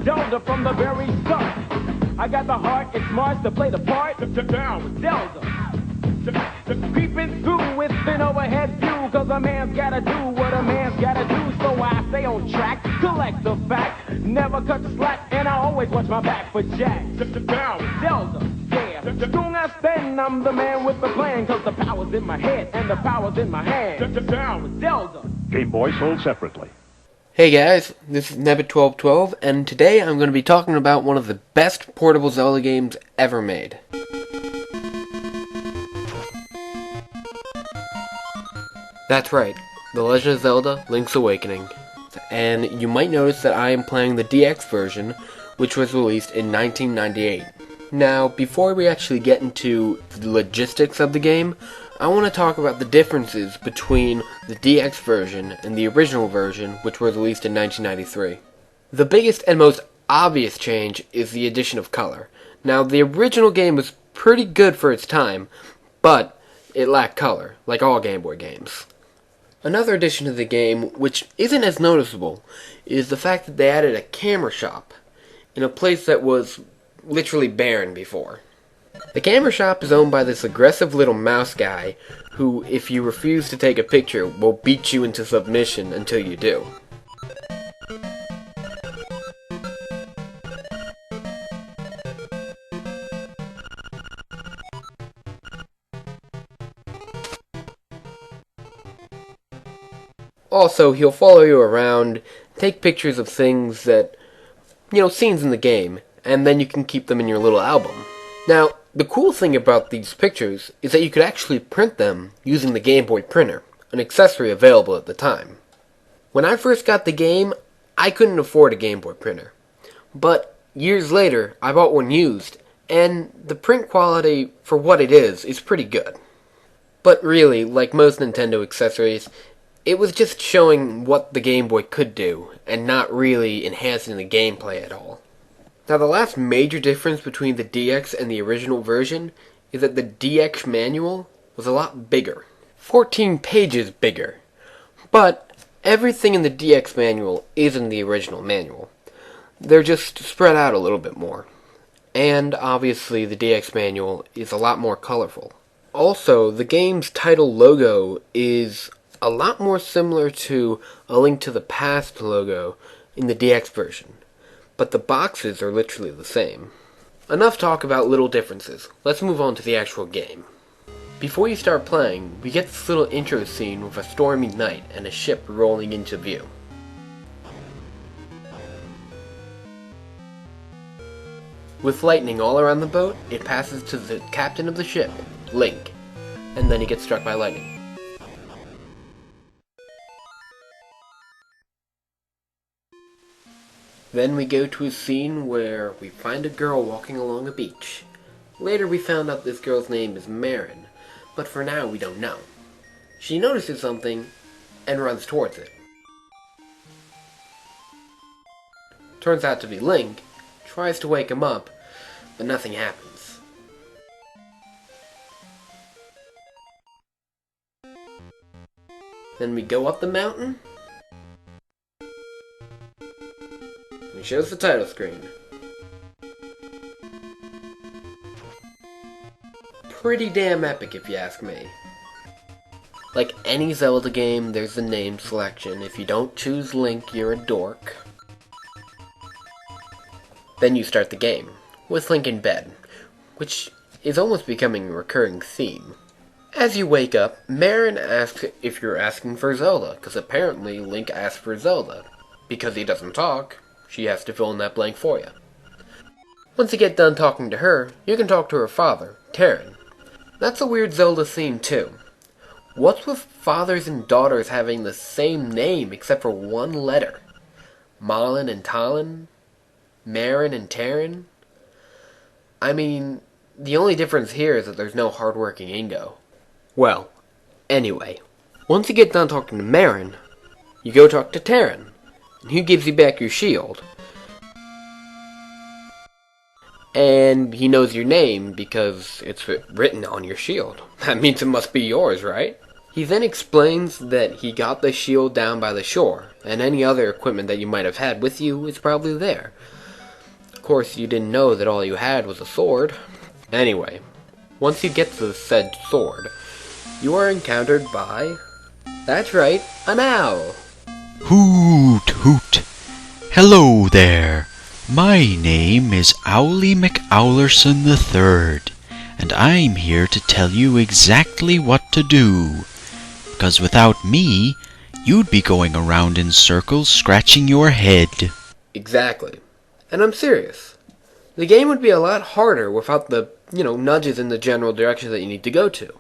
Zelda from the very start. I got the heart, it's smarts to play the part. Down with Zelda. Creeping through with an overhead view, cause a man's gotta do what a man's gotta do. So I stay on track, collect the facts, never cut the slack, and I always watch my back for Jack. Down with Zelda, yeah. Strong I stand, I'm the man with the plan, cause the power's in my head and the power's in my hand. Down with Zelda. Game Boy sold separately. Hey guys, this is Nebbit1212, and today I'm going to be talking about one of the best portable Zelda games ever made. That's right, The Legend of Zelda: Link's Awakening. And you might notice that I am playing the DX version, which was released in 1998. Now, before we actually get into the logistics of the game, I want to talk about the differences between the DX version and the original version, which was released in 1993. The biggest and most obvious change is the addition of color. Now, the original game was pretty good for its time, but it lacked color, like all Game Boy games. Another addition to the game, which isn't as noticeable, is the fact that they added a camera shop in a place that was literally barren before. The camera shop is owned by this aggressive little mouse guy who, if you refuse to take a picture, will beat you into submission until you do. Also, he'll follow you around, take pictures of things that, scenes in the game, and then you can keep them in your little album. Now, the cool thing about these pictures is that you could actually print them using the Game Boy printer, an accessory available at the time. When I first got the game, I couldn't afford a Game Boy printer. But years later, I bought one used, and the print quality, for what it is pretty good. But really, like most Nintendo accessories, it was just showing what the Game Boy could do, and not really enhancing the gameplay at all. Now, the last major difference between the DX and the original version is that the DX manual was a lot bigger. 14 pages bigger. But everything in the DX manual is in the original manual. They're just spread out a little bit more. And obviously the DX manual is a lot more colorful. Also, the game's title logo is a lot more similar to A Link to the Past logo in the DX version. But the boxes are literally the same. Enough talk about little differences. Let's move on to the actual game. Before you start playing, we get this little intro scene with a stormy night and a ship rolling into view. With lightning all around the boat, it passes to the captain of the ship, Link, and then he gets struck by lightning. Then we go to a scene where we find a girl walking along a beach. Later we found out this girl's name is Marin, but for now we don't know. She notices something and runs towards it. Turns out to be Link, tries to wake him up, but nothing happens. Then we go up the mountain. It shows the title screen. Pretty damn epic if you ask me. Like any Zelda game, there's the name selection. If you don't choose Link, you're a dork. Then you start the game, with Link in bed, which is almost becoming a recurring theme. As you wake up, Marin asks if you're asking for Zelda, because apparently Link asked for Zelda. Because he doesn't talk, she has to fill in that blank for you. Once you get done talking to her, you can talk to her father, Terran. That's a weird Zelda theme too. What's with fathers and daughters having the same name except for one letter? Malin and Talon? Marin and Terran? I mean, the only difference here is that there's no hardworking Ingo. Well, anyway, once you get done talking to Marin, you go talk to Terran. And he gives you back your shield. And he knows your name because it's written on your shield. That means it must be yours, right? He then explains that he got the shield down by the shore, and any other equipment that you might have had with you is probably there. course, you didn't know that all you had was a sword. Anyway, once you get to the said sword, you are encountered by, that's right, an owl. Hoot, hoot. Hello there. My name is Owly McOwlerson III, and I'm here to tell you exactly what to do. Because without me, you'd be going around in circles scratching your head. Exactly. And I'm serious. The game would be a lot harder without the, nudges in the general direction that you need to go to.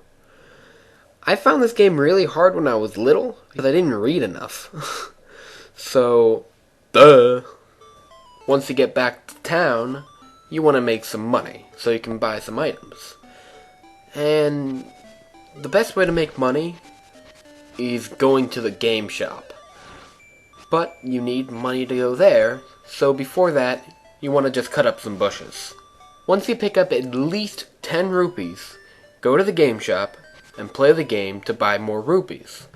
I found this game really hard when I was little because I didn't read enough. So, duh. Once you get back to town, you want to make some money so you can buy some items. And the best way to make money is going to the game shop. But you need money to go there, so before that, you want to just cut up some bushes. Once you pick up at least 10 rupees, go to the game shop and play the game to buy more rupees.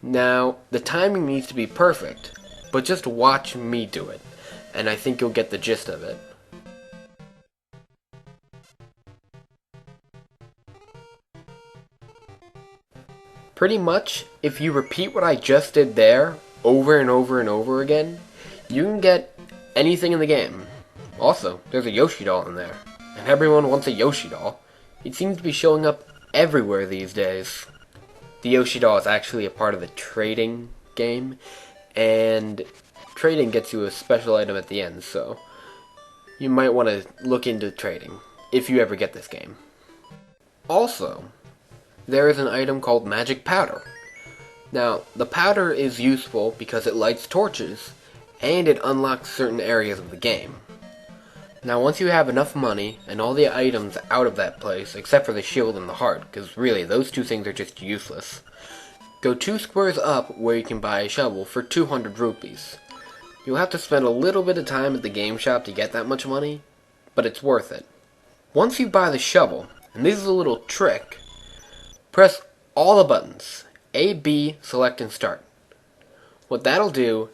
Now, the timing needs to be perfect, but just watch me do it, and I think you'll get the gist of it. Pretty much, if you repeat what I just did there, over and over and over again, you can get anything in the game. Also, there's a Yoshi doll in there, and everyone wants a Yoshi doll. It seems to be showing up everywhere these days. The Yoshi doll is actually a part of the trading game, and trading gets you a special item at the end, so you might want to look into trading if you ever get this game. Also, there is an item called magic powder. Now, the powder is useful because it lights torches, and it unlocks certain areas of the game. Now, once you have enough money and all the items out of that place, except for the shield and the heart, because really, those two things are just useless, go 2 squares up where you can buy a shovel for 200 rupees. You'll have to spend a little bit of time at the game shop to get that much money, but it's worth it. Once you buy the shovel, and this is a little trick, press all the buttons, A, B, select, and start. What that'll do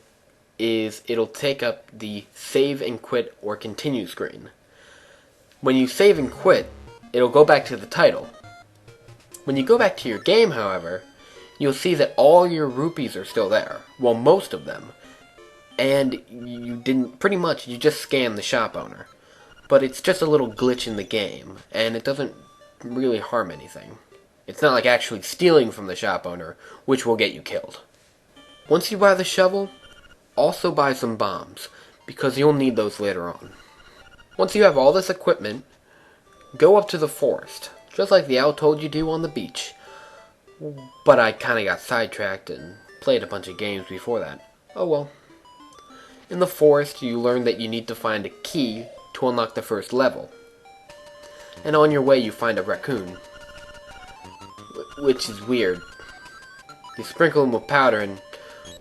is it'll take up the save and quit or continue screen. When you save and quit, it'll go back to the title. When you go back to your game, however, you'll see that all your rupees are still there. Well, most of them. And you just scanned the shop owner. But it's just a little glitch in the game, and it doesn't really harm anything. It's not like actually stealing from the shop owner, which will get you killed. Once you buy the shovel, also buy some bombs, because you'll need those later on. Once you have all this equipment, go up to the forest, just like the owl told you to on the beach. But I kinda got sidetracked and played a bunch of games before that. Oh well. In the forest, you learn that you need to find a key to unlock the first level. And on your way, you find a raccoon. Which is weird. You sprinkle him with powder and,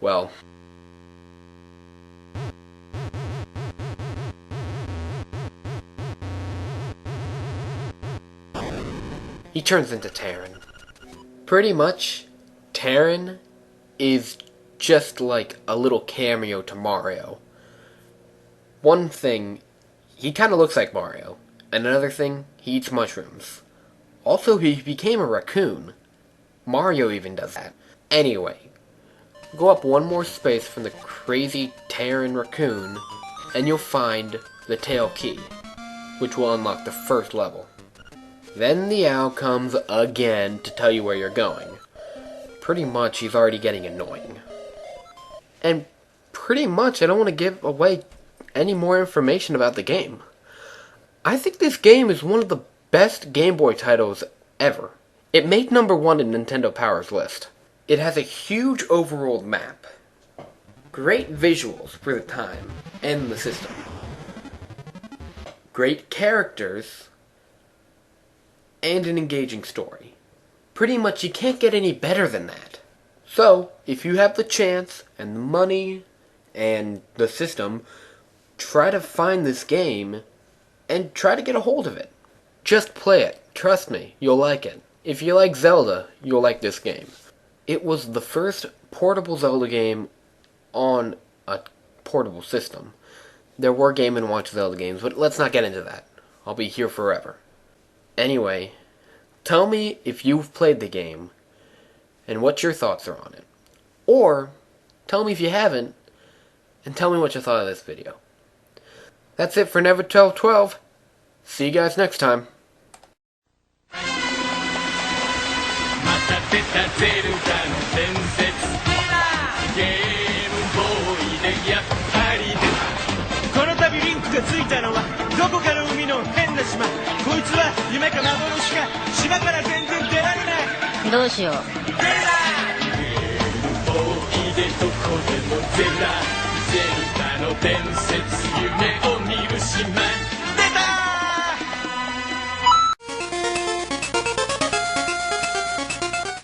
well, he turns into Terran. Pretty much, Terran is just like a little cameo to Mario. One thing, he kinda looks like Mario. And another thing, he eats mushrooms. Also, he became a raccoon. Mario even does that. Anyway, go up one more space from the crazy Terran raccoon, and you'll find the tail key, which will unlock the first level. Then the owl comes again to tell you where you're going. Pretty much, he's already getting annoying. And pretty much, I don't want to give away any more information about the game. I think this game is one of the best Game Boy titles ever. It made #1 in Nintendo Power's list. It has a huge overworld map, great visuals for the time and the system, great characters, and an engaging story. Pretty much you can't get any better than that. So, if you have the chance and the money and the system, try to find this game and try to get a hold of it. Just play it. Trust me, you'll like it. If you like Zelda, you'll like this game. It was the first portable Zelda game on a portable system. there were Game & Watch Zelda games, but let's not get into that. I'll be here forever. Anyway, tell me if you've played the game and what your thoughts are on it. Or, tell me if you haven't, and tell me what you thought of this video. That's it for Never Tell 12. See you guys next time. また出たゼルダの伝説ゲームボーイでやっぱり出たこの度リンクがついたのはどこかの海の変な島こいつは夢か幻か島から全然出られないどうしようゲームボーイでどこでもゼルダの伝説夢を見る島